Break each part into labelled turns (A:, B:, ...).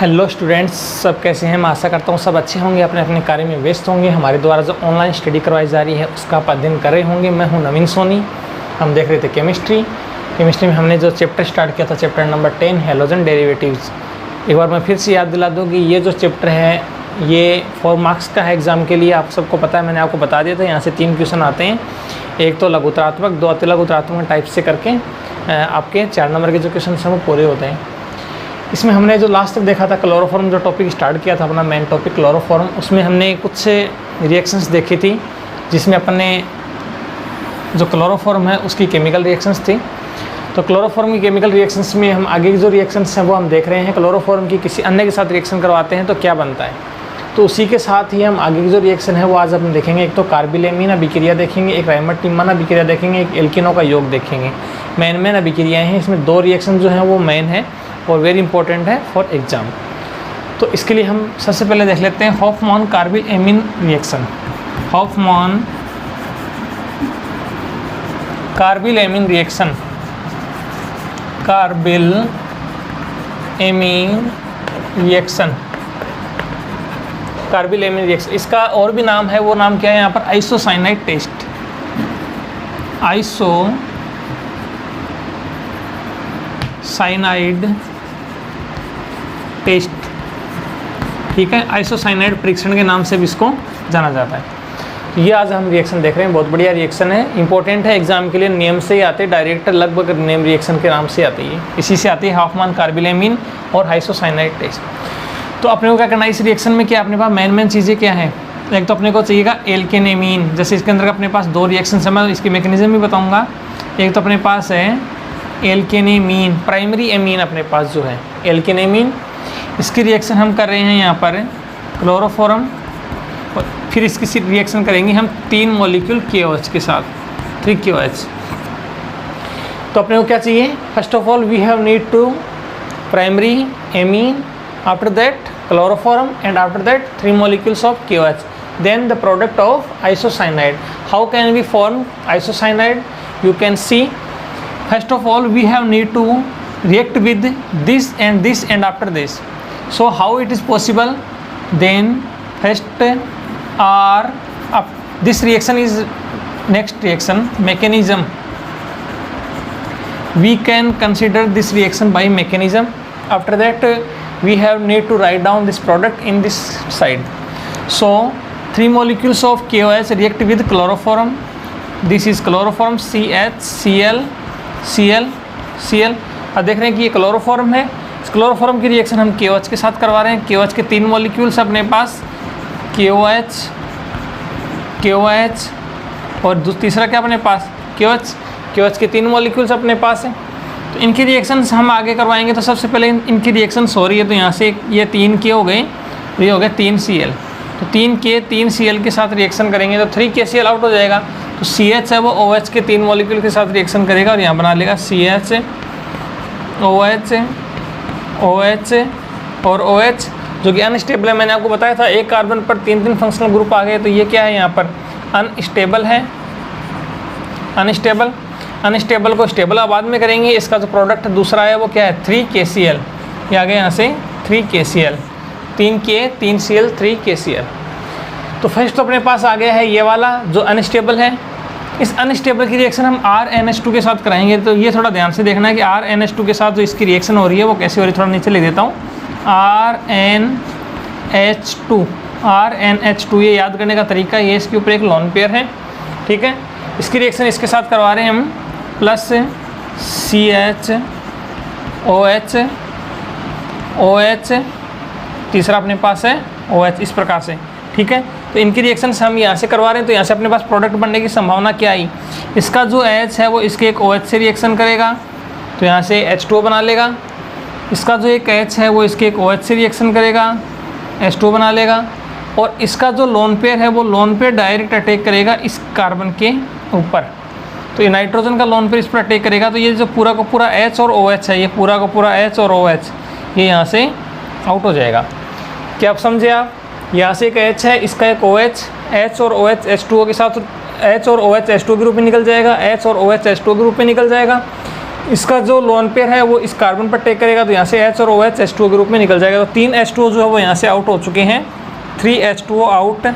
A: Hello students, सब कैसे हैं। मैं आशा करता हूँ सब अच्छे होंगे, अपने अपने कार्य में व्यस्त होंगे। हमारे द्वारा जो ऑनलाइन स्टडी करवाई जा रही है उसका आप अध्ययन कर रहे होंगे। मैं हूँ नवीन सोनी। हम देख रहे थे केमिस्ट्री में हमने जो चैप्टर स्टार्ट किया था, चैप्टर नंबर 10 हैलोजन डेरिवेटिव्स। एक बार मैं फिर से याद दिला दूँ कि ये जो चैप्टर है ये 4 मार्क्स का है एग्ज़ाम के लिए। आप सबको पता है, मैंने आपको बता दिया था। यहाँ से 3 क्वेश्चन आते हैं, एक तो लघुतरात्मक, 2 अतिलघुतरात्मक टाइप से करके आपके 4 नंबर के जो क्वेश्चन हैं वो पूरे होते हैं। इसमें हमने जो लास्ट तक देखा था क्लोरोफॉर्म, जो टॉपिक स्टार्ट किया था अपना मेन टॉपिक क्लोरोफॉर्म, उसमें हमने कुछ रिएक्शंस देखी थी जिसमें अपन ने जो क्लोरोफॉर्म है उसकी केमिकल रिएक्शंस थी। तो क्लोरोफॉर्म की केमिकल रिएक्शंस में हम आगे की जो रिएक्शंस हैं वो हम देख रहे हैं। क्लोरोफॉर्म की किसी अन्य के साथ रिएक्शन करवाते हैं तो क्या बनता है, तो उसी के साथ ही हम आगे की जो रिएक्शन है वो आज अपन देखेंगे। एक तो कार्बिलेमीन अभिक्रिया देखेंगे, एक राइमर-टिम्मन अभिक्रिया देखेंगे, एक एल्किनो का योग देखेंगे। मेन अभिक्रियाएँ हैं, इसमें 2 रिएक्शन जो हैं वो मेन है और वेरी इंपॉर्टेंट है फॉर एग्जाम। तो इसके लिए हम सबसे पहले देख लेते हैं Hofmann carbylamine reaction. Hofmann carbylamine reaction, carbylamine reaction, carbylamine reaction. इसका और भी नाम है, वो नाम क्या है यहाँ पर, आइसोसाइनाइड टेस्ट। आइसोसाइनाइड टेस्ट, ठीक है। आइसोसाइनाइड परीक्षण के नाम से भी इसको जाना जाता है। ये आज हम रिएक्शन देख रहे हैं, बहुत बढ़िया रिएक्शन है, इंपॉर्टेंट है एग्जाम के लिए। नेम से ही आते हैं डायरेक्ट, लगभग नेम रिएक्शन के नाम से आती है, इसी से आती है हॉफमैन कार्बिलेमीन और आइसोसाइनाइड टेस्ट। तो अपने को क्या करना है इस रिएक्शन में, क्या अपने पास मेन चीज़ें क्या है। एक तो अपने को चाहिएगा एल्केनेमीन, जैसे इसके अंदर अपने पास 2 रिएक्शन है, मैं इसकी मैकेनिज्म भी बताऊँगा। एक तो अपने पास है एल्केनेमीन, प्राइमरी एमीन अपने पास जो है एल्केनेमीन, इसकी रिएक्शन हम कर रहे हैं यहाँ पर क्लोरोफॉर्म, और फिर इसकी रिएक्शन करेंगे हम 3 मॉलिक्यूल KOH के साथ, 3 KOH। तो अपने को क्या चाहिए, first of all we have need to primary amine, after that chloroform, and after that 3 molecules of KOH, then the product of isocyanide. How can we form isocyanide? You can see, first of all we have need to react with this and this and after this. So how it is possible? Then first this reaction is next reaction mechanism. We can consider this reaction by mechanism. After that we have need to write down this product in this side. So 3 molecules of KOH react with chloroform. This is chloroform, CH, Cl, Cl। अब देख रहे हैं कि ये chloroform है। इस chloroform की reaction हम KOH के साथ करवा रहे हैं। KOH के 3 मॉलिक्यूल्स अपने पास, KOH और तीसरा क्या अपने पास, KOH के 3 मॉलिक्यूल्स अपने पास है। तो इनकी रिएक्शंस हम आगे करवाएंगे। तो सबसे पहले इनकी रिएक्शंस हो रही है, तो यहाँ से ये 3 K हो गए, ये हो गए 3 Cl। तो 3 K 3 Cl के साथ रिएक्शन करेंगे तो 3 KCl आउट हो जाएगा। तो CH है वो OH के 3 मॉलिक्यूल के साथ रिएक्शन करेगा और यहाँ बना लेगा CH, OH और OH, जो कि अनस्टेबल है। मैंने आपको बताया था एक कार्बन पर 3 फंक्शनल ग्रुप आ गए, तो ये क्या है यहाँ पर अनस्टेबल है। अनस्टेबल को स्टेबल बाद में करेंगे। इसका जो प्रोडक्ट दूसरा है वो क्या है, 3 KCl। ये आ गया यहाँ से 3 KCl, 3 K 3 Cl 3 KCl। तो फर्स्ट तो अपने पास आ गया है ये वाला जो अनस्टेबल है। इस अनस्टेबल की रिएक्शन हम RNH2 के साथ कराएंगे। तो ये थोड़ा ध्यान से देखना है कि RNH2 के साथ जो इसकी रिएक्शन हो रही है वो कैसे हो रही है। थोड़ा नीचे लिख देता हूँ, RNH2, ये याद करने का तरीका ये, इसके ऊपर एक लोन पेयर है, ठीक है। इसकी रिएक्शन इसके साथ करवा रहे हैं हम, प्लस CH, OH, तीसरा अपने पास है OH, इस प्रकार से, ठीक है। तो इनकी रिएक्शंस हम यहाँ से करवा रहे हैं। तो यहाँ से अपने पास प्रोडक्ट बनने की संभावना क्या आई, इसका जो H है वो इसके एक OH से रिएक्शन करेगा, तो यहाँ से H2O बना लेगा। इसका जो एक H है वो इसके एक OH से रिएक्शन करेगा, H2O बना लेगा। और इसका जो लोन पेयर है वो लोन पेयर डायरेक्ट अटैक करेगा इस कार्बन के ऊपर, तो ये नाइट्रोजन का लोन पेयर इस पर अटैक करेगा। तो ये जो पूरा का पूरा H और OH है, ये पूरा का पूरा H और OH ये यहाँ से आउट हो जाएगा। क्या आप समझे आप, यहाँ से एक H है, इसका एक OH, H और OH H2O के साथ, H और OH H2O के रूप में निकल जाएगा, H और OH H2O के रूप में निकल जाएगा। इसका जो लोन पेयर है वो इस कार्बन पर टेक करेगा, तो यहाँ से H और OH H2O के रूप में निकल जाएगा। तो 3 H2O जो है वो यहाँ से आउट हो चुके हैं, 3 H2O आउट,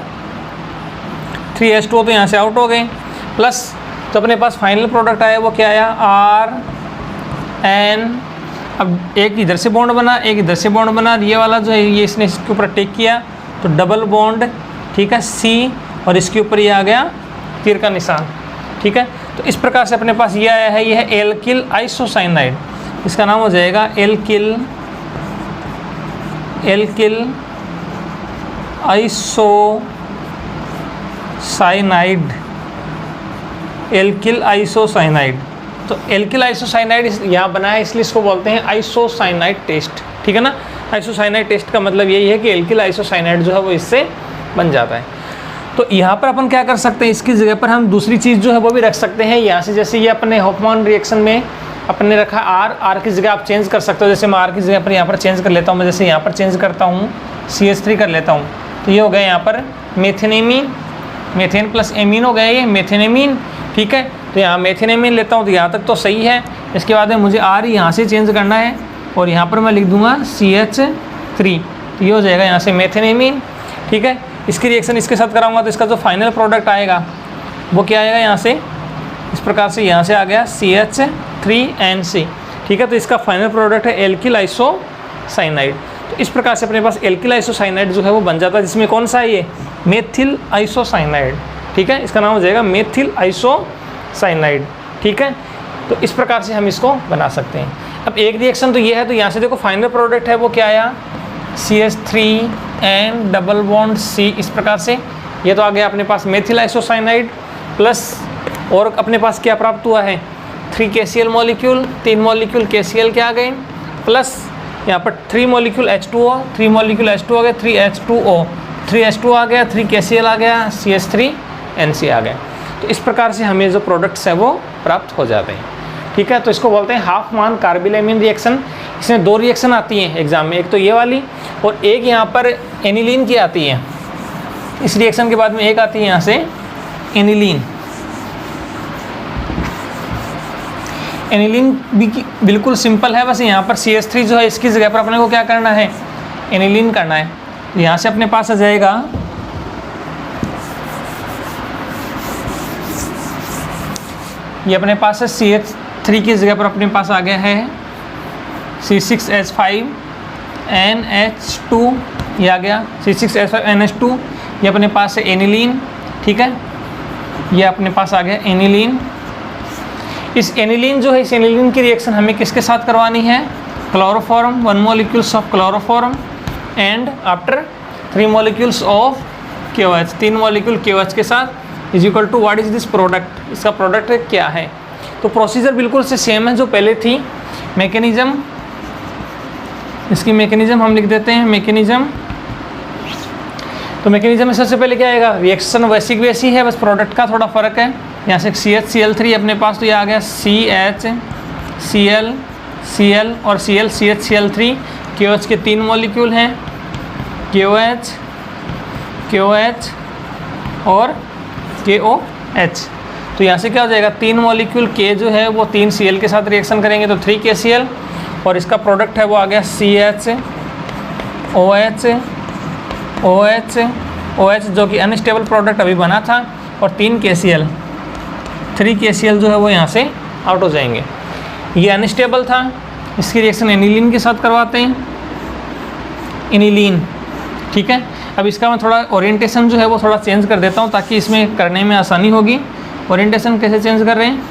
A: 3 H2O तो यहाँ से आउट हो गए, प्लस तो अपने पास फाइनल प्रोडक्ट आया वो क्या आया RN। अब एक इधर से बॉन्ड बना, एक इधर से बॉन्ड बना, ये वाला जो है ये इसने इसके ऊपर टेक किया तो डबल बॉन्ड, ठीक है, C, और इसके ऊपर ये आ गया तीर का निशान, ठीक है। तो इस प्रकार से अपने पास ये आया है, ये है एल्किल आइसोसाइनाइड, इसका नाम हो जाएगा एल्किल आइसोसाइनाइड, एल्किल आइसोसाइनाइड। तो एल्किल आइसोसाइनाइड यहाँ बना है, इसलिए इसको बोलते हैं आइसोसाइनाइड टेस्ट, ठीक है ना। आइसोसाइनाइड टेस्ट का मतलब यही है कि एल्किल आइसोसाइनाइड जो है वो इससे बन जाता है। तो यहाँ पर अपन क्या कर सकते हैं, इसकी जगह पर हम दूसरी चीज़ जो है वो भी रख सकते हैं यहाँ से। जैसे ये अपने हॉफमैन रिएक्शन में अपने रखा R की जगह आप चेंज कर सकते हो। जैसे मैं R की जगह पर यहाँ पर चेंज कर लेता हूँ, मैं जैसे यहाँ पर चेंज करता हूँ CH3 कर लेता हूँ, तो ये हो गया यहाँ पर मेथेनेमीन, मेथेन प्लस एमीन हो गया ये मेथेनेमीन, ठीक है। तो यहाँ मेथेनेमीन लेता हूँ, तो यहाँ तक तो सही है। इसके बाद में मुझे R यहाँ से चेंज करना है और यहाँ पर मैं लिख दूँगा CH3, तो ये हो जाएगा यहाँ से मेथेनेमीन, ठीक है। इसकी रिएक्शन इसके साथ कराऊंगा तो इसका जो फाइनल प्रोडक्ट आएगा वो क्या आएगा, यहाँ से इस प्रकार से यहाँ से आ गया CH3NC, ठीक है। तो इसका फाइनल प्रोडक्ट है एल्किल आइसोसाइनाइड। तो इस प्रकार से अपने पास एल्किल आइसोसाइनाइड जो है वो बन जाता है, जिसमें कौन सा है ये मेथिल आइसोसाइनाइड, ठीक है। इसका नाम हो जाएगा मेथिल आइसोसाइनाइड, ठीक है। तो इस प्रकार से हम इसको बना सकते हैं। अब एक रिएक्शन तो ये है, तो यहाँ से देखो फाइनल प्रोडक्ट है वो क्या आया CH3N डबल बॉन्ड C, इस प्रकार से ये तो आ गया अपने पास मेथिल आइसोसाइनाइड, प्लस और अपने पास क्या प्राप्त हुआ है 3 KCl मॉलिक्यूल, 3 मॉलिक्यूल KCl के आ गए, प्लस यहाँ पर 3 मॉलिक्यूल H2O, 3 मॉलिक्यूल H2O आ गए, 3H2O आ गया, 3 KCl आ गया, CH3NC आ गया। तो इस प्रकार से हमें जो प्रोडक्ट्स हैं वो प्राप्त हो जाते हैं, ठीक है। तो इसको बोलते हैं हाफमैन कार्बिलेमिन रिएक्शन। इसमें 2 रिएक्शन आती हैं एग्जाम में, एक तो ये वाली और एक यहाँ पर एनिलीन की आती है। इस रिएक्शन के बाद में एक आती है यहाँ से एनिलीन। एनिलीन भी बिल्कुल सिंपल है, बस यहाँ पर CH3 जो है इसकी जगह पर अपने को क्या करना है, एनिलीन करना है। यहाँ से अपने पास आ जाएगा ये अपने पास है CH3 की जगह पर अपने पास आ गया है C6H5NH2, ये आ गया C6H5NH2, ये अपने पास है एनिलीन, ठीक है। ये अपने पास आ गया एनिलीन। इस एनिलीन जो है, इस एनिलीन की रिएक्शन हमें किसके साथ करवानी है, chloroform, 1 molecules of chloroform and after 3 molecules of KOH, 3 molecule KOH के साथ is equal to what is this product, इसका प्रोडक्ट क्या है। तो प्रोसीजर बिल्कुल से सेम है जो पहले थी। मैकेनिज्म, इसकी मैकेनिज्म हम लिख देते हैं मैकेनिज्म। तो मैकेनिज्म में सबसे पहले क्या आएगा, रिएक्शन वैसी की वैसी है, बस प्रोडक्ट का थोड़ा फ़र्क है। यहाँ से CHCl3 अपने पास, तो ये आ गया CHCl और CHCl3। KOH के 3 मॉलिक्यूल हैं, KOH और KOH। तो यहाँ से क्या हो जाएगा, 3 मॉलिक्यूल K जो है वो 3 Cl के साथ रिएक्शन करेंगे तो 3 KCl, और इसका प्रोडक्ट है वो आ गया OH जो कि अनस्टेबल प्रोडक्ट अभी बना था, और 3 KCl जो है वो यहाँ से आउट हो जाएंगे। ये अनस्टेबल था, इसकी रिएक्शन एनिलीन के साथ करवाते हैं, एनिलीन, ठीक है। अब इसका मैं थोड़ा ओरिएंटेशन जो है वो थोड़ा चेंज कर देता हूँ ताकि इसमें करने में आसानी होगी। ओरिएंटेशन कैसे चेंज कर रहे हैं,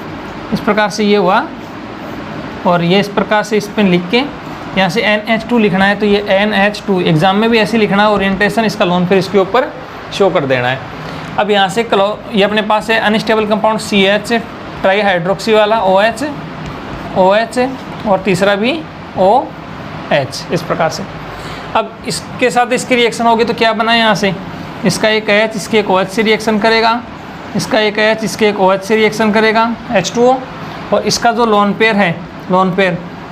A: इस प्रकार से ये हुआ, और ये इस प्रकार से इस पर लिख के यहाँ से NH2 लिखना है, तो ये NH2 एग्जाम में भी ऐसे लिखना है ओरिएंटेशन, इसका लोन फिर इसके ऊपर शो कर देना है। अब यहाँ से ये अपने पास है अनस्टेबल कंपाउंड CH ट्राईहाइड्रोक्सी वाला OH और तीसरा भी OH, इस प्रकार से। अब इसके साथ इसकी रिएक्शन होगी तो क्या बना है, यहाँ से इसका एक H इसके एक OH से रिएक्शन करेगा, इसका एक H इसके एक OH से रिएक्शन करेगा H2O, और इसका जो लोन पेयर है,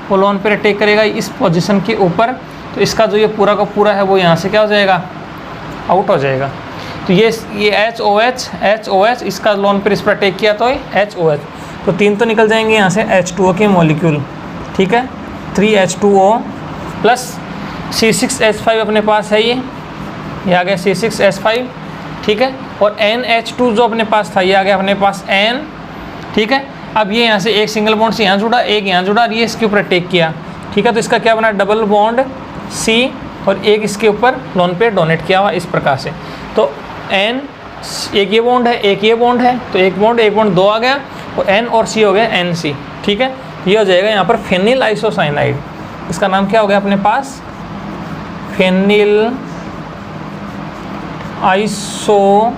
A: वो लोन पेयर टेक करेगा इस पोजीशन के ऊपर, तो इसका जो ये पूरा का पूरा है वो यहाँ से क्या हो जाएगा, आउट हो जाएगा। तो ये HOH इसका लोन पेयर इस पर टेक किया तो HOH, तो 3 तो निकल जाएंगे यहाँ से H2O के मॉलिक्यूल, ठीक है, 3H2O प्लस C6H5 अपने पास है, ये आ गया C6H5, ठीक है, और NH2 जो अपने पास था ये आ गया अपने पास N, ठीक है। अब ये यहाँ से एक सिंगल बॉन्ड से यहाँ जुड़ा, एक यहाँ जुड़ा, ये इसके ऊपर अटैक किया, ठीक है, तो इसका क्या बना, डबल बॉन्ड C और एक इसके ऊपर लोन पेयर डोनेट किया हुआ इस प्रकार से। तो N, एक ये बॉन्ड है, एक ये बॉन्ड है, तो एक बॉन्ड 2 आ गया, और N और C हो गया NC, ठीक है। ये हो जाएगा यहाँ पर फेनिल आइसोसाइनाइड, इसका नाम क्या हो गया अपने पास, फेनिल आइसोसाइनाइड,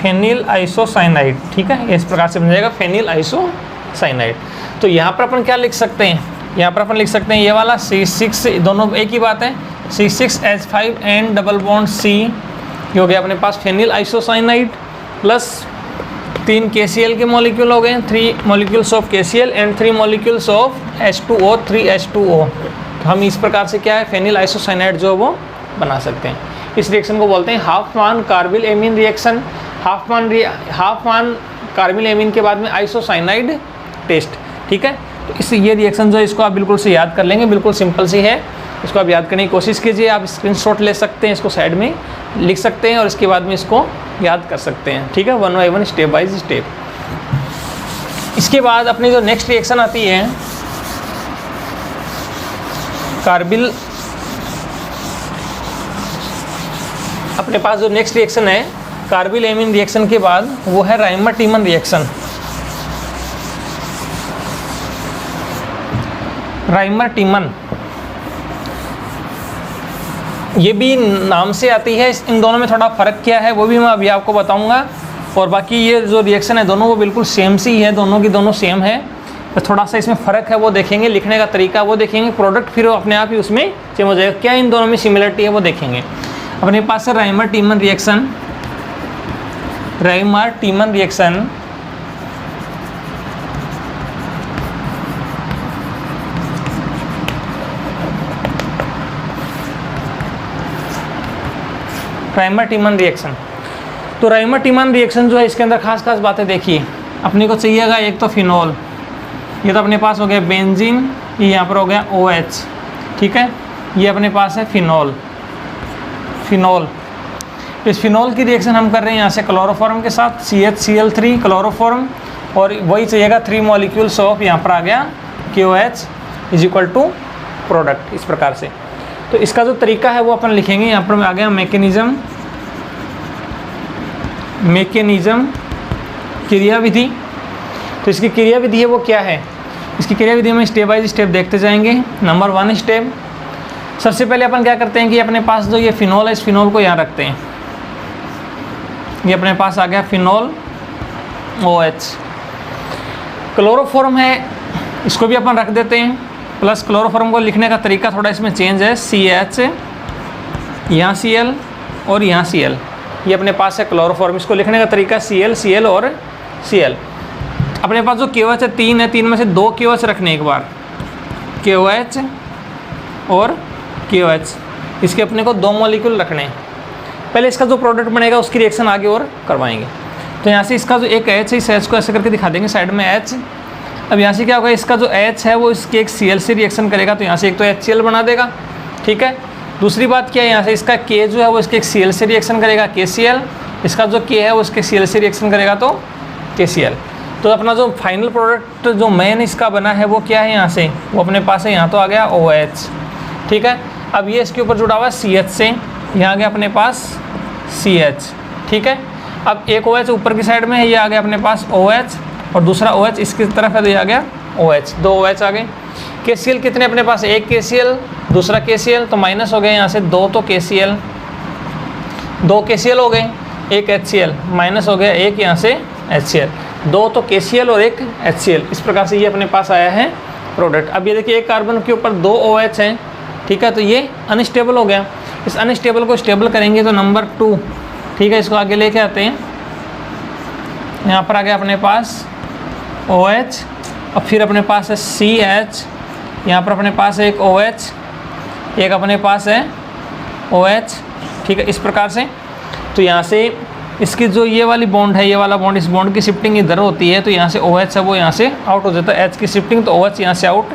A: फेनिल आइसोसाइनाइड, ठीक है, इस प्रकार से बन जाएगा फेनिल आइसोसाइनाइड। तो यहाँ पर अपन क्या लिख सकते हैं, यहाँ पर अपन लिख सकते हैं ये वाला C6, दोनों एक ही बात है, C6H5 and double bond C, ये हो गया अपने पास फेनिल आइसोसाइनाइड, प्लस 3 KCl के मॉलिक्यूल हो गए, 3 molecules of KCl and 3 molecules of H2O, 3H2O। तो हम इस प्रकार से क्या है, फेनिल आइसोसाइनाइड जो वो बना सकते हैं। इस रिएक्शन को बोलते हैं Hofmann carbylamine reaction. Hofmann carbylamine के बाद में आइसोसाइनाइड टेस्ट, ठीक है। तो इस ये रिएक्शन जो है इसको आप बिल्कुल से याद कर लेंगे, बिल्कुल सिंपल सी है, इसको आप याद करने की कोशिश कीजिए। आप स्क्रीनशॉट ले सकते हैं, इसको साइड में लिख सकते हैं और इसके बाद में इसको याद कर सकते हैं, ठीक है, 1 बाय 1 स्टेप बाय स्टेप। इसके बाद अपनी जो नेक्स्ट रिएक्शन आती है कार्बिल, अपने पास जो नेक्स्ट रिएक्शन है कार्बिल एमीन रिएक्शन के बाद वो है राइमर टीमन रिएक्शन। राइमर टीमन ये भी नाम से आती है, इन दोनों में थोड़ा फ़र्क क्या है वो भी मैं अभी आपको बताऊंगा। और बाकी ये जो रिएक्शन है दोनों वो बिल्कुल सेम सी है, दोनों की दोनों सेम है, तो थोड़ा सा इसमें फ़र्क है वो देखेंगे, लिखने का तरीका वो देखेंगे, प्रोडक्ट फिर अपने आप ही उसमें चेंज हो जाएगा। क्या इन दोनों में सिमिलरिटी है वो देखेंगे। अपने पास है Rymer टीमन reaction. Rymer टीमन reaction Rymer टीमन reaction, तो राइमर टीमन रिएक्शन जो है इसके अंदर खास बातें देखिए। अपने को चाहिएगा एक तो फिनॉल, ये तो अपने पास हो गया बेंजीन, ये यहाँ पर हो गया OH, ठीक है, ये अपने पास है फिनॉल। इस फिनॉल की रिएक्शन हम कर रहे हैं यहाँ से क्लोरोफॉर्म के साथ, CHCl3 क्लोरोफॉर्म, और वही चाहिएगा 3 मॉलिक्यूल्स ऑफ, यहाँ पर आ गया KOH is equal to product, इस प्रकार से। तो इसका जो तरीका है वो अपन लिखेंगे, यहाँ पर आ गया मैकेनिज्म क्रियाविधि। तो इसकी क्रियाविधि है वो क्या है, इसकी क्रियाविधि में स्टेप बाय स्टेप देखते जाएंगे। नंबर 1 स्टेप, सबसे पहले अपन क्या करते हैं कि अपने पास जो ये फिनॉल है इस फिनॉल को यहाँ रखते हैं, ये अपने पास आ गया फिनॉल OH। क्लोरोफॉर्म है, इसको भी अपन रख देते हैं, प्लस क्लोरोफॉर्म को लिखने का तरीका थोड़ा इसमें चेंज है, CH, यहाँ Cl और यहाँ Cl, ये अपने पास है क्लोरोफॉर्म। इसको लिखने का तरीका Cl और Cl। अपने पास जो KOH है 3 है, 3 में से 2 KOH रखने एक बार, KOH और KOH, इसके अपने को 2 मॉलिक्यूल रखने हैं। पहले इसका जो प्रोडक्ट बनेगा उसकी रिएक्शन आगे और करवाएंगे। तो यहाँ से इसका जो एक H है, इस H को ऐसे करके दिखा देंगे साइड में H। अब यहाँ से क्या होगा, इसका जो H है वो इसके एक Cl से रिएक्शन करेगा, तो यहाँ से एक तो HCl बना देगा, ठीक है। दूसरी बात क्या है, यहाँ से इसका K जो है वो इसके एक Cl से रिएक्शन करेगा, KCl, इसका जो K है वो इसके Cl से रिएक्शन करेगा, तो KCl। तो अपना जो फाइनल प्रोडक्ट जो मेन इसका बना है वो क्या है, यहाँ से वो अपने पास है, यहाँ तो आ गया OH, ठीक है। अब ये इसके ऊपर जुड़ा हुआ CH से, यहाँ आ गया अपने पास CH, ठीक है। अब एक OH ऊपर की साइड में है, ये आ गया अपने पास OH, और दूसरा OH इसकी तरफ है, तो ये आ गया OH, 2 OH आ गए। KCl कितने अपने पास, एक KCl, दूसरा KCl, तो माइनस हो गए यहाँ से 2, तो KCl, 2 KCl हो गए, एक HCl, माइनस हो गया एक यहाँ से HCl, 2 तो KCl और एक HCl। इस प्रकार से ये अपने पास आया है प्रोडक्ट। अब ये देखिए एक कार्बन के ऊपर 2 OH हैं, ठीक है, तो ये अनस्टेबल हो गया। इस अनस्टेबल को स्टेबल करेंगे तो नंबर 2, ठीक है, इसको आगे लेके आते हैं। यहाँ पर आ गया अपने पास OH, और फिर अपने पास है CH, यहाँ पर अपने पास है एक OH, एक अपने पास है OH, ठीक है, इस प्रकार से। तो यहाँ से इसकी जो ये वाली बॉन्ड है, ये वाला बॉन्ड, इस बॉन्ड की शिफ्टिंग इधर होती है, तो यहाँ से OH है वो यहाँ से आउट हो जाता है, H की शिफ्टिंग, तो OH यहाँ से आउट,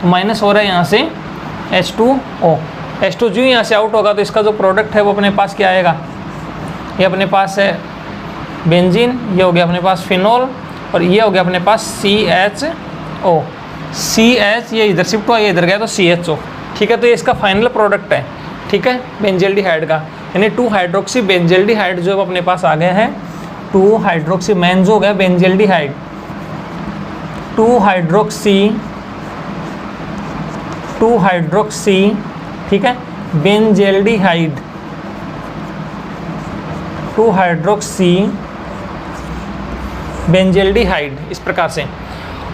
A: तो माइनस हो रहा है यहाँ से H2O। H2 जो यहाँ से आउट होगा तो इसका जो प्रोडक्ट है वो अपने पास क्या आएगा, ये अपने पास है बेंजीन, ये हो गया अपने पास फिनॉल, और ये हो गया अपने पास CHO। CH ये इधर शिफ्ट हुआ, ये इधर गया तो CHO, ठीक है। तो ये इसका फाइनल प्रोडक्ट है, ठीक है, बेंजल्डिहाइड का, यानी 2 हाइड्रोक्सी बेंजल्डिहाइड जो अपने पास आ गया है, 2 हाइड्रोक्सी मैन जो हो गया बेंजल्डिहाइड, 2 हाइड्रोक्सी, ठीक है, बेंजल्डिहाइड, 2 हाइड्रोक्सी बेंजल्डिहाइड, इस प्रकार से।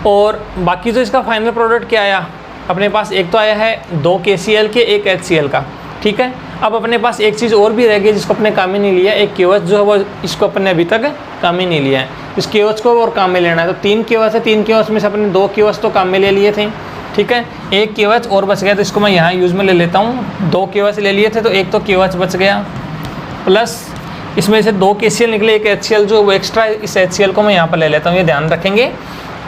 A: और बाकी जो इसका फाइनल प्रोडक्ट क्या आया अपने पास, एक तो आया है 2 KCl के, 1 HCl का, ठीक है। अब अपने पास एक चीज़ और भी रह गई जिसको अपने काम में नहीं लिया, एक KOH जो है वो इसको अपने अभी तक काम में नहीं लिया है, इस KOH को और काम में लेना है। तो 3 KOH है, 3 KOH में से अपने 2 KOH तो काम में ले लिए थे, ठीक है, 1 KOH और बच गया, तो इसको मैं यहाँ यूज़ में ले लेता हूँ। 2 KOH ले लिए थे तो 1 तो KOH बच गया, प्लस इसमें से 2 KCl निकले, 1 HCl जो वो एक्स्ट्रा, इस HCl को मैं यहाँ पर ले लेता हूँ, ये ध्यान रखेंगे।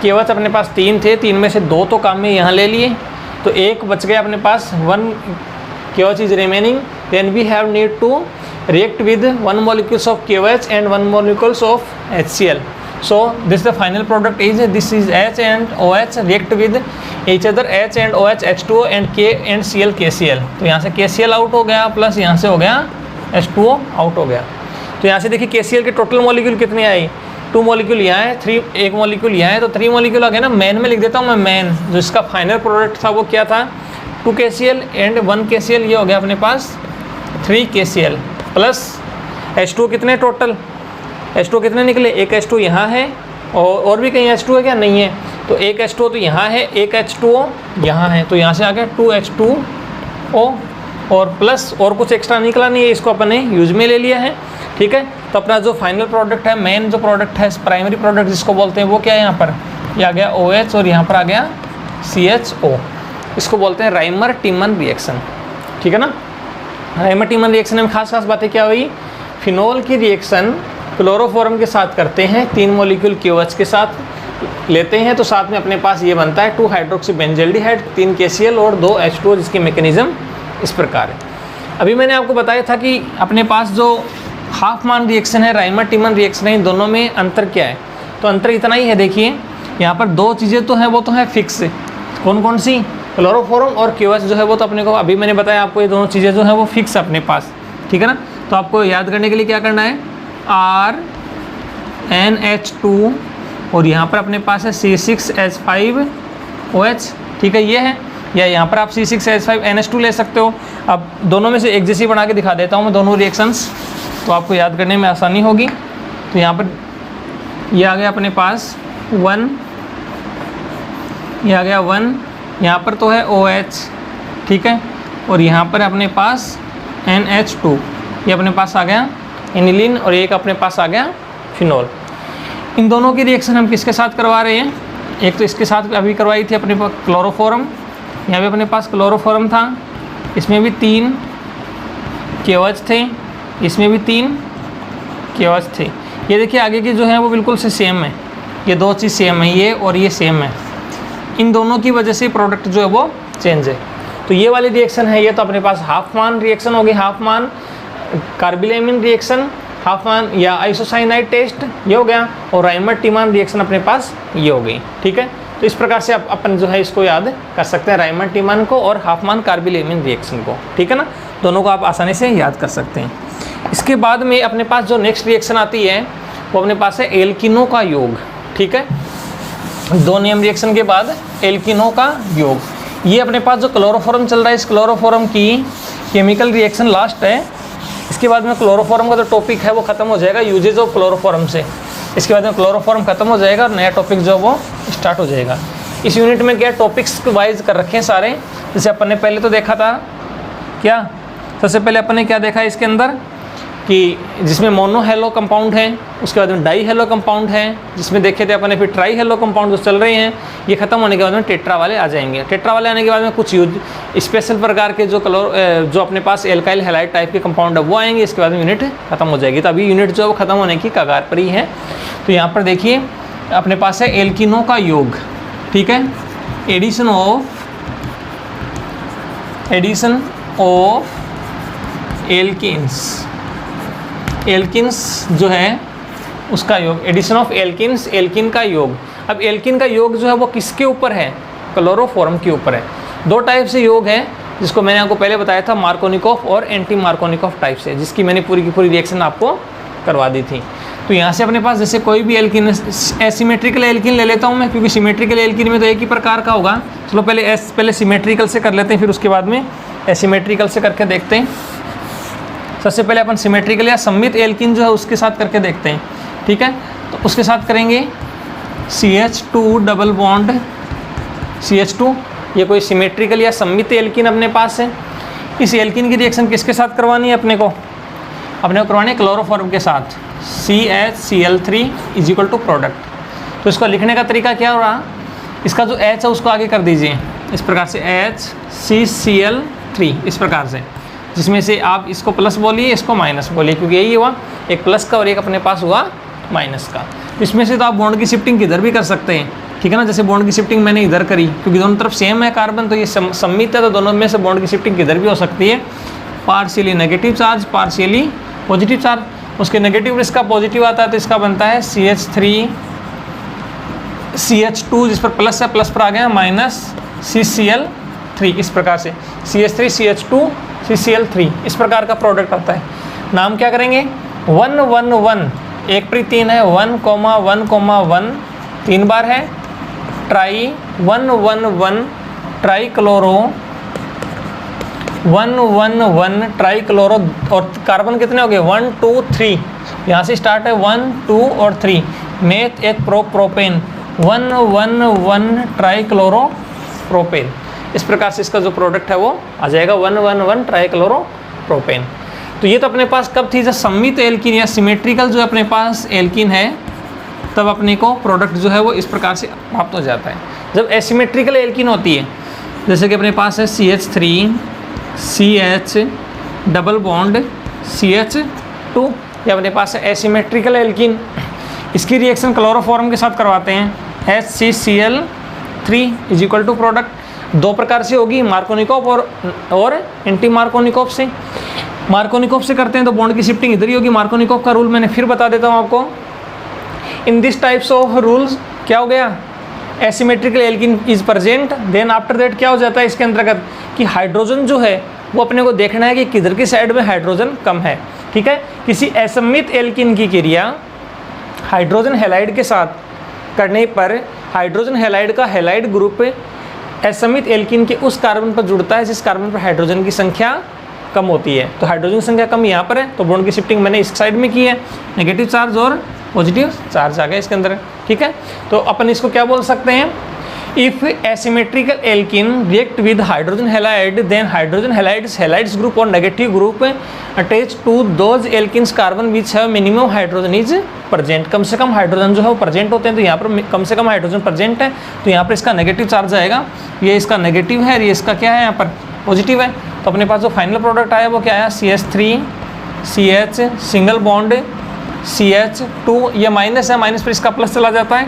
A: KOH अपने पास 3 थे, 3 में से 2 तो काम में यहाँ ले लिए, तो 1 बच गया अपने पास, 1 KOH is remaining, then we have need to react with 1 molecules of KOH and 1 molecules of HCl. So this the final product is, this is H and OH react with each other, H and OH, H2O and K and Cl, KCl। तो यहाँ से KCl out हो गया, plus यहाँ से हो गया H2O out हो गया। तो यहाँ से देखिए KCl के टोटल मॉलिक्यूल कितने आई, 2 मॉलिक्यूल यहाँ है, 1 मॉलिक्यूल यहाँ है, तो 3 मॉलिक्यूल आ गया ना। मैन में लिख देता हूँ मैं, मैन जो इसका फाइनल प्रोडक्ट था वो क्या था, 2 KCl एंड 1 KCl, ये हो गया अपने पास 3 KCl, प्लस H2O कितने टोटल, H2O कितने निकले, 1 H2O यहाँ है, और भी कहीं H2O है क्या, नहीं है, तो 1 H2O तो यहाँ है, 1 H2O यहाँ है, तो यहाँ से आ गया 2 H2O, और प्लस और कुछ एक्स्ट्रा निकला नहीं है, इसको अपने यूज में ले लिया है, ठीक है। तो अपना जो फाइनल प्रोडक्ट है, मेन जो प्रोडक्ट है, प्राइमरी प्रोडक्ट जिसको बोलते हैं, वो क्या है, यहाँ पर ये आ गया OH और यहाँ पर आ गया CHO, इसको बोलते हैं राइमर टीमन रिएक्शन, ठीक है ना। राइमर टीमन रिएक्शन में खास बातें क्या हुई, फिनॉल की रिएक्शन क्लोरोफॉर्म के साथ करते हैं, 3 मॉलिक्यूल KOH के साथ लेते हैं, तो साथ में अपने पास ये बनता है 2 हाइड्रोक्सी बेंजल्डिहाइड, 3 KCl और 2 H2O, जिसकी मैकेनिज्म इस प्रकार है। अभी मैंने आपको बताया था कि अपने पास जो हाफमान रिएक्शन है, राइमर टीमन रिएक्शन है, इन दोनों में अंतर क्या है, तो अंतर इतना ही है, देखिए यहाँ पर 2 चीज़ें तो हैं, वो तो है फिक्स, कौन कौन सी, क्लोरोफॉर्म और KOH जो है वो तो अपने को अभी मैंने बताया आपको, ये दोनों चीज़ें जो है वो फिक्स है अपने पास, ठीक है ना। तो आपको याद करने के लिए क्या करना है, RNH2 और यहाँ पर अपने पास है C6H5OH, ठीक है, ये है, या यहाँ पर आप C6H5NH2 ले सकते हो। अब दोनों में से एक जैसी बना के दिखा देता हूँ मैं दोनों रिएक्शंस, तो आपको याद करने में आसानी होगी। तो यहाँ पर ये आ गया अपने पास 1, ये आ गया 1, यहाँ पर तो है OH, ठीक है, और यहाँ पर अपने पास NH2, ये अपने पास आ गया एनिलीन, और एक अपने पास आ गया फिनॉल। इन दोनों की रिएक्शन हम किसके साथ करवा रहे हैं, एक तो इसके साथ अभी करवाई थी अपने पास क्लोरोफॉर्म, यहाँ पे अपने पास क्लोरोफॉर्म था, इसमें भी 3 KOH थे, इसमें भी 3 KOH थे। ये देखिए आगे की जो है वो बिल्कुल से सेम है, ये 2 चीज़ सेम है, ये और ये सेम है, इन दोनों की वजह से प्रोडक्ट जो है वो चेंज है। तो ये वाली रिएक्शन है, ये तो अपने पास हाफमान रिएक्शन होगी, हाफमान कार्बिलेमिन रिएक्शन, हाफमान या आइसोसाइनाइड टेस्ट, ये हो गया, और राइमर टीमन रिएक्शन अपने पास ये हो गई, ठीक है। तो इस प्रकार से आप अपन जो है इसको याद कर सकते हैं, राइमर टीमन को और हाफमान कार्बिलेमिन रिएक्शन को, ठीक है ना, दोनों को आप आसानी से याद कर सकते हैं। इसके बाद में अपने पास जो नेक्स्ट रिएक्शन आती है वो अपने पास है एल्किनो का योग, ठीक है, 2 नियम रिएक्शन के बाद एल्किनो का योग। ये अपने पास जो क्लोरोफॉर्म चल रहा है, इस क्लोरोफॉर्म की केमिकल रिएक्शन लास्ट है, इसके बाद में क्लोरोफॉर्म का जो टॉपिक है वो खत्म हो जाएगा, यूजेज ऑफ क्लोरोफॉर्म से, इसके बाद में क्लोरोफॉर्म खत्म हो जाएगा और नया टॉपिक जो वो स्टार्ट हो जाएगा। इस यूनिट में क्या टॉपिक्स वाइज कर रखे हैं सारे, जैसे अपन ने पहले तो देखा था क्या, सबसे पहले अपन ने क्या देखा इसके अंदर कि जिसमें मोनो हेलो कंपाउंड है, उसके बाद में डाई हेलो कंपाउंड है, जिसमें देखे थे अपन ने, फिर ट्राई हेलो कंपाउंड जो चल रहे हैं, ये खत्म होने के बाद में टेट्रा वाले आ जाएंगे। टेट्रा वाले आने के बाद में कुछ स्पेशल प्रकार के जो अपने पास एल्काइल हैलाइड टाइप के कंपाउंड है वो आएंगे, इसके बाद में यूनिट खत्म हो जाएगी। तो अभी यूनिट जो है वो खत्म होने की कगार पर ही है। तो यहाँ पर देखिए अपने पास है एल्किनों का योग, ठीक है, एडिशन ऑफ एल्किन्स जो है उसका योग, एडिशन ऑफ एल्किन्स, एल्किन का योग। अब एल्किन का योग जो है वो किसके ऊपर है? क्लोरोफॉर्म के ऊपर है। दो टाइप से योग है, जिसको मैंने आपको पहले बताया था, मार्कोनिकॉफ और एंटी मार्कोनिकॉफ टाइप से, जिसकी मैंने पूरी की पूरी रिएक्शन आपको करवा दी थी। तो यहाँ से अपने पास जैसे कोई भी एल्किन, एसिमेट्रिकल एल्किन ले लेता हूँ मैं, क्योंकि सिमेट्रिकल एल्किन में तो एक ही प्रकार का होगा। चलो पहले सिमेट्रिकल से कर लेते हैं, फिर उसके बाद में एसिमेट्रिकल से करके देखते हैं। सबसे पहले अपन सिमेट्रिकल या सममित एल्किन जो है उसके साथ करके देखते हैं, ठीक है। तो उसके साथ करेंगे CH2 डबल बॉन्ड CH2, ये कोई सिमेट्रिकल या सममित एल्किन अपने पास है। इस एल्किन की रिएक्शन किसके साथ करवानी है? अपने को करवानी है क्लोरोफॉर्म के साथ, CHCl3 is equal to product. तो इसको लिखने का तरीका क्या हो रहा? इसका जो H है उसको आगे कर दीजिए इस प्रकार से, HCCl3 इस प्रकार से, जिसमें से आप इसको प्लस बोलिए, इसको माइनस बोलिए, क्योंकि यही हुआ एक प्लस का और एक अपने पास हुआ माइनस का। इसमें से तो आप बॉन्ड की शिफ्टिंग किधर भी कर सकते हैं, ठीक है ना। जैसे बॉन्ड की शिफ्टिंग मैंने इधर करी, क्योंकि दोनों तरफ सेम है कार्बन, तो ये सम्मित है, तो दोनों में से बॉन्ड की शिफ्टिंग किधर भी हो सकती है। Partially negative charge, partially positive charge. उसके नेगेटिव इसका पॉजिटिव आता है, तो इसका बनता है CH2 जिस पर प्लस है, प्लस पर आ गया माइनस CCl3 इस प्रकार से, CH3 CH2 CCl3 इस प्रकार का प्रोडक्ट आता है। नाम क्या करेंगे? 111 एक पर 3 है, 1,1,1 3 बार है, try 111 try chloro 111 try chloro, और कार्बन कितने हो गए? 1 2 3, यहाँ से स्टार्ट है 1 2 और 3, मेथ एक प्रोपेन 111 ट्राई क्लोरो प्रोपेन। इस प्रकार से इसका जो प्रोडक्ट है वो आ जाएगा 111 ट्राई क्लोरो प्रोपेन। तो ये तो अपने पास कब थी? जब सम्मित एल्किन या सिमेट्रिकल जो अपने पास एल्किन है, तब अपने को प्रोडक्ट जो है वो इस प्रकार से प्राप्त हो जाता है। जब एसिमेट्रिकल एल्किन होती है, जैसे कि अपने पास है CH3 CH double bond CH2, या अपने पास है एसिमेट्रिकल एल्किन, इसकी रिएक्शन क्लोरोफॉर्म के साथ करवाते हैं, HCCl3 is equal to product. दो प्रकार से होगी, मार्कोनिकॉफ और एंटी मार्कोनिकॉफ से। मार्कोनिकॉफ से करते हैं तो बॉन्ड की शिफ्टिंग इधर ही होगी। मार्कोनिकॉफ का रूल मैंने फिर बता देता हूँ आपको। In this types of rules क्या हो गया? Asymmetrical alkene is present, then after that क्या हो जाता है इसके अंतर्गत कि हाइड्रोजन जो है वो अपने को देखना है कि किधर की साइड में हाइड्रोजन कम है, ठीक है। किसी असम्मित एल्किन की क्रिया हाइड्रोजन हैलाइड के साथ करने पर हाइड्रोजन हैलाइड का हैलाइड ग्रुप असम्मित एल्किन के उस कार्बन पर जुड़ता है जिस कार्बन पर हाइड्रोजन की संख्या कम होती है। तो हाइड्रोजन की संख्या कम यहाँ पर है, तो बॉन्ड की शिफ्टिंग मैंने इस साइड में की है, नेगेटिव चार्ज और पॉजिटिव चार्ज आ गया इसके अंदर, ठीक है। तो अपन इसको क्या बोल सकते हैं? If asymmetrical alkene react with hydrogen halide, then hydrogen halides group और negative group attach to those alkenes carbon which have minimum hydrogen is present. कम से कम हाइड्रोजन जो है वो प्रेजेंट होते हैं, तो यहाँ पर कम से कम हाइड्रोजन प्रेजेंट है, तो यहाँ पर इसका नेगेटिव चार्ज आएगा। ये इसका नेगेटिव है, ये इसका क्या है यहाँ पर पॉजिटिव है। तो अपने पास जो फाइनल प्रोडक्ट आया वो क्या आया? CH3 CH single bond CH2, ये माइनस है, माइनस पर इसका प्लस चला जाता है,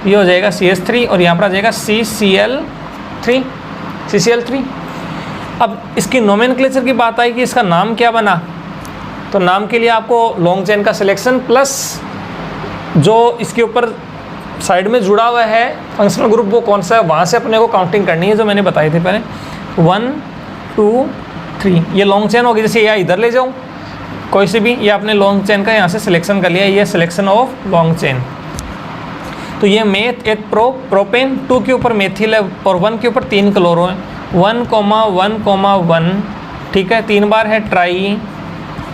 A: ये हो जाएगा CH3 और यहाँ पर आ जाएगा CCl3। अब इसकी नोमेनक्लेचर की बात आई कि इसका नाम क्या बना, तो नाम के लिए आपको लॉन्ग चेन का सिलेक्शन प्लस जो इसके ऊपर साइड में जुड़ा हुआ है फंक्शनल ग्रुप वो कौन सा है, वहाँ से अपने को काउंटिंग करनी है, जो मैंने बताई थी पहले 1 2 3। ये लॉन्ग चेन होगी, जैसे या इधर ले जाऊँ कोई से भी, ये आपने लॉन्ग चेन का यहाँ से सिलेक्शन कर लिया, ये सिलेक्शन ऑफ लॉन्ग चेन। तो ये मेथ एक प्रोपेन 2 के ऊपर मेथिल है और 1 के ऊपर 3 क्लोरो है, 1,1,1, ठीक है। 3 बार है ट्राई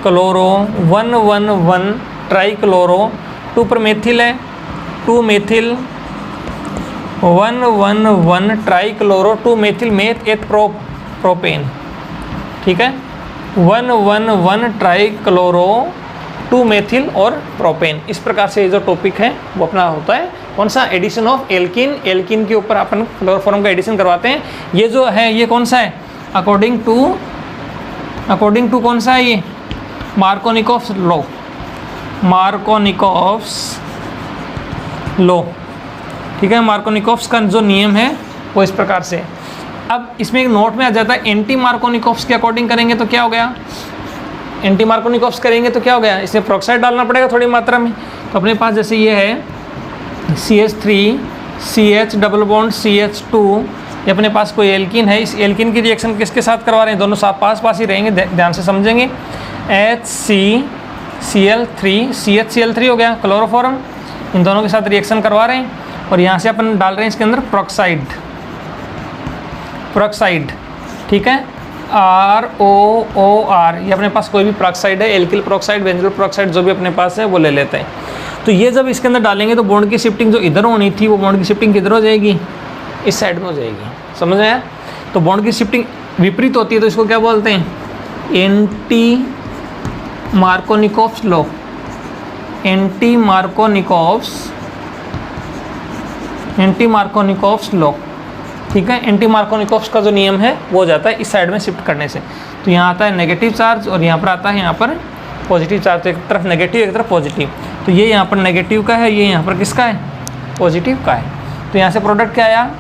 A: क्लोरो 1,1,1 ट्राई क्लोरो, 2 पर मेथिल है 2 methyl 1,1,1 trichloro 2 methyl meth एक प्रोपेन, ठीक है। 1,1,1 ट्राई क्लोरो 2 मेथिल और प्रोपेन। इस प्रकार से ये जो टॉपिक है वो अपना होता है कौन सा, एडिशन ऑफ एल्किन। एल्किन के ऊपर अपन क्लोरोफॉर्म का एडिशन करवाते हैं। ये जो है ये कौन सा है, अकॉर्डिंग टू कौन सा है ये, मार्कोनिकॉफ्स लॉ, मार्कोनिकॉफ्स लॉ, ठीक है। मार्कोनिकॉफ्स का जो नियम है वो इस प्रकार से। अब इसमें एक नोट में आ जाता है एंटी मार्कोनिकॉफ्स के अकॉर्डिंग करेंगे तो क्या हो गया, एंटी मार्कोनिकॉफ्स करेंगे तो क्या हो गया, इसमें प्रोक्साइड डालना पड़ेगा थोड़ी मात्रा में। तो अपने पास जैसे ये है CH3 CH double bond CH2, ये अपने पास कोई एल्किन है। इस एल्किन की रिएक्शन किसके साथ करवा रहे हैं, दोनों साथ पास पास ही रहेंगे, ध्यान से समझेंगे। HCCl3 CHCl3 हो गया क्लोरोफॉर्म, इन दोनों के साथ रिएक्शन करवा रहे हैं और यहाँ से अपन डाल रहे हैं इसके अंदर प्रोक्साइड, ठीक है, ROOR, ये अपने पास कोई भी प्रोक्साइड है, एल्किल प्रोक्साइड, बेंजोल प्रोक्साइड, जो भी अपने पास है वो ले लेते हैं। तो ये जब इसके अंदर डालेंगे तो बॉन्ड की शिफ्टिंग जो इधर होनी थी वो बॉन्ड की शिफ्टिंग किधर हो जाएगी, इस साइड में हो जाएगी, समझ आया। तो बॉन्ड की शिफ्टिंग विपरीत होती है तो इसको क्या बोलते हैं, anti Markovnikov's law, anti Markovnikov's law, ठीक है। एंटी मार्कोनिकॉफ्स का जो नियम है वो हो जाता है इस साइड में शिफ्ट करने से। तो यहाँ आता है नेगेटिव चार्ज और यहाँ पर आता है यहाँ पर पॉजिटिव चार्ज, तो एक तरफ नेगेटिव एक तरफ पॉजिटिव। तो ये यहाँ पर नेगेटिव का है, ये यहाँ पर किसका है, पॉजिटिव का है। तो यहाँ से प्रोडक्ट क्या आया,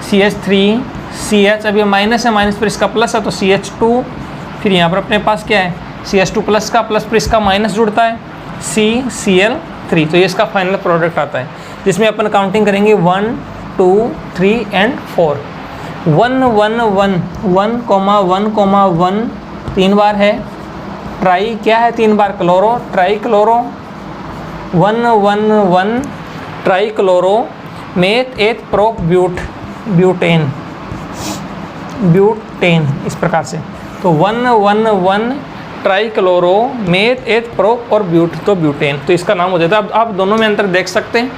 A: CH3 CH, अब ये माइनस है, माइनस पर इसका प्लस है तो CH2, फिर यहाँ पर अपने पास क्या है CH2 प्लस का, प्लस पर इसका माइनस जुड़ता है CCl3। तो ये इसका फाइनल प्रोडक्ट आता है जिसमें अपन काउंटिंग करेंगे 1 2 3 एंड 4, 1 1 1 1,1,1 3 बार है, ट्राई क्या है 3 बार chloro, trichloro, 1 1 1 trichloro, meth eth prop butane, इस प्रकार से। तो 1 1 1 trichloro, meth eth prop और ब्यूटेन, तो इसका नाम हो जाता है। अब आप दोनों में अंतर देख सकते हैं।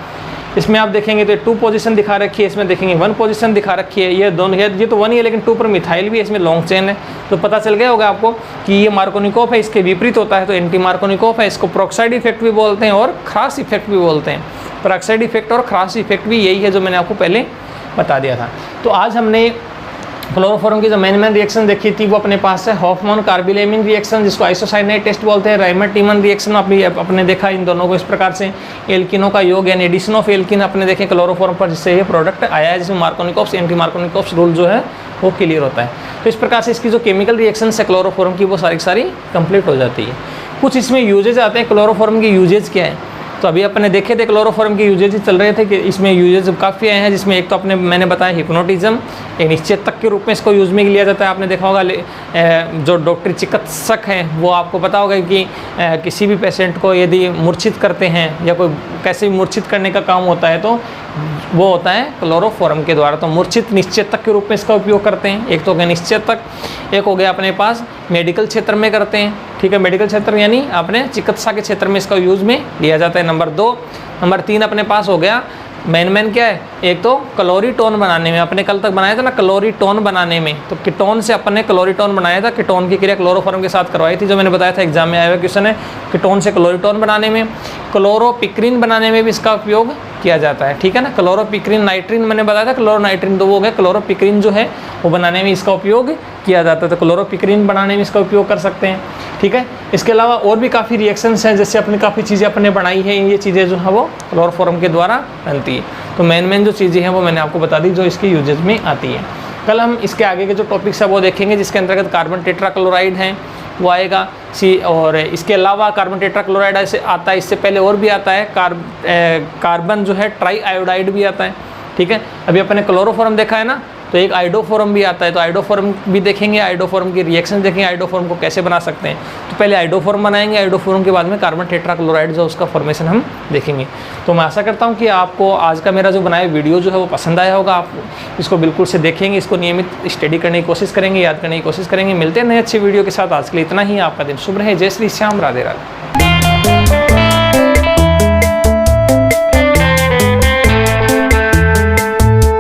A: इसमें आप देखेंगे तो 2 पोजीशन दिखा रखी है, इसमें देखेंगे 1 पोजीशन दिखा रखी है। ये दोनों, ये तो 1 ही है लेकिन 2 पर मिथाइल भी है, इसमें लॉन्ग चेन है। तो पता चल गया होगा आपको कि ये मार्कोनिकॉफ है, इसके विपरीत होता है तो एंटी मार्कोनिकॉफ है। इसको प्रोक्साइड इफेक्ट भी बोलते हैं और क्रॉस इफेक्ट भी बोलते हैं। प्रोक्साइड इफेक्ट और क्रॉस इफेक्ट भी यही है जो मैंने आपको पहले बता दिया था। तो आज हमने क्लोरोफॉर्म की जो मेन रिएक्शन देखी थी वो अपने पास है हॉफमैन कार्बिलेमिन रिएक्शन, जिसको आइसोसाइनाइड टेस्ट बोलते हैं, राइमर टीमन रिएक्शन अपने देखा इन दोनों को इस प्रकार से, एल्किनों का योग यानी एडिशन ऑफ एल्किन अपने देखे क्लोरोफॉर्म पर, जिससे ये प्रोडक्ट आया है, जिसमें मार्कोनिकॉफ्स एंटी मार्कोनिकॉफ्स रूल जो है वो क्लियर होता है। तो इस प्रकार से इसकी जो केमिकल रिएक्शन है क्लोरोफॉर्म की वो सारी कंप्लीट हो जाती है। कुछ इसमें यूजेज आते हैं, क्लोरोफॉर्म के यूजेज क्या है, तो अभी अपने देखे थे क्लोरोफॉर्म के यूजेज चल रहे थे कि इसमें यूजेज काफ़ी आए हैं, जिसमें एक तो अपने मैंने बताया हिप्नोटिज्म, एक निश्चेतक के रूप में इसको यूज में लिया जाता है। आपने देखा होगा जो डॉक्टर चिकित्सक हैं वो आपको पता होगा कि किसी भी पेशेंट को यदि मूर्छित करते हैं या कोई कैसे भी मूर्छित करने का काम होता है तो वो होता है क्लोरोफॉर्म के द्वारा। तो मूर्छित निश्चेतक के रूप में इसका उपयोग करते हैं। एक तो हो गया निश्चेतक, एक हो गया अपने पास मेडिकल क्षेत्र में करते हैं, ठीक है, मेडिकल क्षेत्र यानी अपने चिकित्सा के क्षेत्र में इसका यूज़ में लिया जाता है। नंबर 2, नंबर 3 अपने पास हो गया मेन क्या है, एक तो क्लोरीटोन बनाने में, अपने कल तक बनाया था ना क्लोरीटोन बनाने में, तो कीटोन से अपन ने क्लोरीटोन बनाया था, कीटोन की क्रिया क्लोरोफॉर्म के साथ करवाई थी, जो मैंने बताया था एग्जाम में आया हुआ क्वेश्चन है। कीटोन से क्लोरीटोन बनाने में, क्लोरोपिक्रिन बनाने में भी इसका उपयोग किया जाता है, ठीक है ना। क्लोरोपिक्रिन, नाइट्रिन मैंने बताया था, क्लोरोनाइट्रिन 2 हो गए, क्लोरोपिक्रिन जो है वो बनाने में इसका उपयोग किया जाता है, तो क्लोरोपिक्रिन बनाने में इसका उपयोग कर सकते हैं, ठीक है। इसके अलावा और भी काफ़ी रिएक्शंस हैं, जैसे अपने काफ़ी चीज़ें अपने बनाई हैं, ये चीज़ें जो है वो क्लोरोफॉर्म के द्वारा बनती है। तो मेन जो चीज़ें हैं वो मैंने आपको बता दी जो इसके यूजेज में आती है। कल हम इसके आगे के जो टॉपिक्स है वो देखेंगे, जिसके अंतर्गत कार्बन टेट्राक्लोराइड हैं वो आएगा और इसके अलावा कार्बन टेट्राक्लोराइड ऐसे आता है, इससे पहले और भी आता है कार्बन जो है ट्राई आयोडाइड भी आता है, ठीक है। अभी अपने क्लोरोफॉर्म देखा है ना, तो एक आइडोफॉर्म भी आता है, तो आइडोफॉर्म भी देखेंगे, आइडोफॉर्म की रिएक्शन देखेंगे, आइडोफॉर्म को कैसे बना सकते हैं। तो पहले आइडोफॉर्म बनाएंगे, आइडोफॉर्म के बाद में कार्बन टेट्राक्लोराइड जो उसका फॉर्मेशन हम देखेंगे। तो मैं आशा करता हूं कि आपको आज का मेरा जो बनाया वीडियो जो है वो पसंद आया होगा। आप इसको बिल्कुल से देखेंगे, इसको नियमित स्टडी करने की कोशिश करेंगे, याद करने की कोशिश करेंगे। मिलते हैं नए अच्छे वीडियो के साथ। आज के लिए इतना ही। आपका दिन शुभ रहे। जय श्री श्याम, राधे राधे।